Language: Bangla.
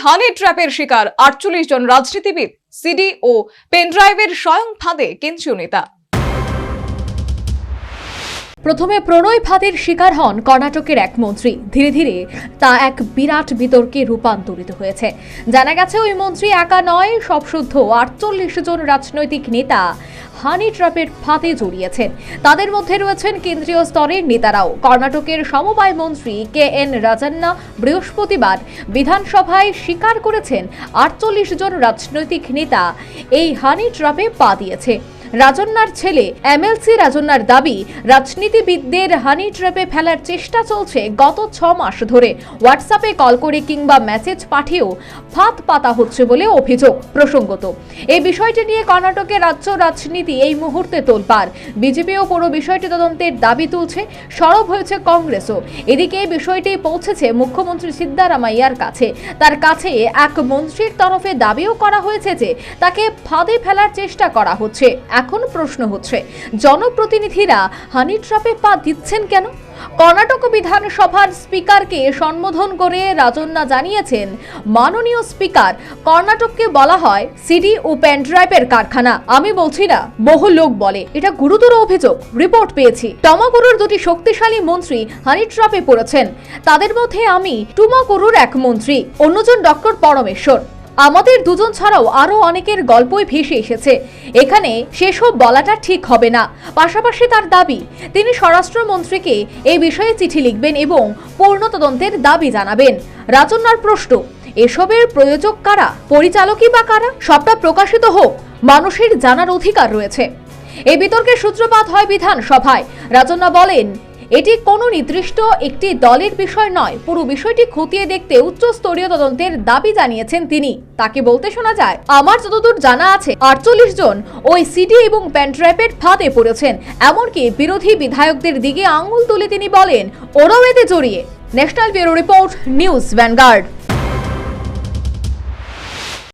হানি ট্র্যাপের শিকার 48 জন রাজনীতিবিদ, সিডি ও পেনড্রাইভের স্বয়ং ফাঁদে কেন্দ্রীয় নেতা। প্রথমে প্রণয় ফাঁদের শিকার হন কর্ণাটকের এক মন্ত্রী। ধীরে ধীরে তা এক বিরাট বিতর্কে রূপান্তরিত হয়েছে। জানা গেছে ওই মন্ত্রী একা নয়, সবসুদ্ধ 48 জন রাজনৈতিক নেতা হানি ট্র্যাপের ফাঁদে জড়িয়েছেন। তাদের মধ্যে রয়েছেন কেন্দ্রীয় স্তরের নেতারাও। কর্ণাটকের সমবায় মন্ত্রী KN রাজান্না বৃহস্পতিবার বিধানসভায় স্বীকার করেছেন 48 জন রাজনৈতিক নেতা এই হানি ট্র্যাপে পা দিয়েছে। রাজন্নার ছেলে MLC রাজন্নার দাবি, রাজনীতিবিদদের হানি ট্র্যাপে ফেলার চেষ্টা চলছে গত 6 মাস ধরে। হোয়াটসঅ্যাপে কল করে কিংবা মেসেজ পাঠিয়েও ফাঁদ পাতা হচ্ছে বলে অভিযোগ। প্রসঙ্গত, এই বিষয়টি নিয়ে কর্ণাটকের রাজ্য রাজনীতি এই মুহূর্তে তোলপাড়। বিজেপিও পুরো বিষয়টি তদন্তের দাবি তুলছে। সরব হয়েছে কংগ্রেসও। এদিকে এই বিষয়টি পৌঁছেছে মুখ্যমন্ত্রী সিদ্দারামাইয়ার কাছে। তার কাছে এক মন্ত্রীর তরফে দাবিও করা হয়েছে যে তাকে ফাঁদে ফেলার চেষ্টা করা হচ্ছে। এখন প্রশ্ন হচ্ছে, জনপ্রতিনিধিরা হানি ট্র্যাপে পা দিচ্ছেন কেন? কর্ণাটক বিধানসভার স্পিকারকে সম্বোধন করে রাজন্না জানিয়েছেন, মাননীয় স্পিকার, কর্ণাটককে বলা হয় সিডি ও পেনড্রাইভের কারখানা। আমি বলছি না, বহু লোক বলে, এটা গুরুতর অভিযোগ। রিপোর্ট পেয়েছি, টুমাকুরুর দুটি শক্তিশালী মন্ত্রী হানি ট্র্যাপে পড়েছেন। তাদের মধ্যে আমি টুমাকুরুর এক মন্ত্রী, অন্যজন ডক্টর পরমেশ্বর। আমাদের দুজন ছাড়াও আরো অনেকের গল্পই ভেসে এসেছে। এখানে সেসব বলাটা ঠিক হবে না। পাশাপাশি তার দাবি, তিনি স্বরাষ্ট্রমন্ত্রীকে এই বিষয়ে চিঠি লিখবেন এবং পূর্ণ তদন্তের দাবি জানাবেন। রাজন্নার প্রশ্ন, এসবের প্রয়োজক কারা, পরিচালকই বা কারা? সবটা প্রকাশিত হোক, মানুষের জানার অধিকার রয়েছে। এই বিতর্কের সূত্রপাত হয় বিধানসভায়। রাজন্না বলেন, এটি কোনো নির্দিষ্ট একটি দলের বিষয় নয়। পুরো বিষয়টি খতিয়ে দেখতে উচ্চস্তরীয় তদন্তের দাবি জানিয়েছেন তিনি। তাকে বলতে শোনা যায়, আমার যতদূর জানা আছে 48 জন ওই সিডি এবং পেনড্রাইভের ফাঁদে পড়েছেন। এমনকি বিরোধী বিধায়কদের দিকে আঙুল তুলে তিনি বলেন, ওরাও এতে জড়িয়ে। National bureau report, news vanguard.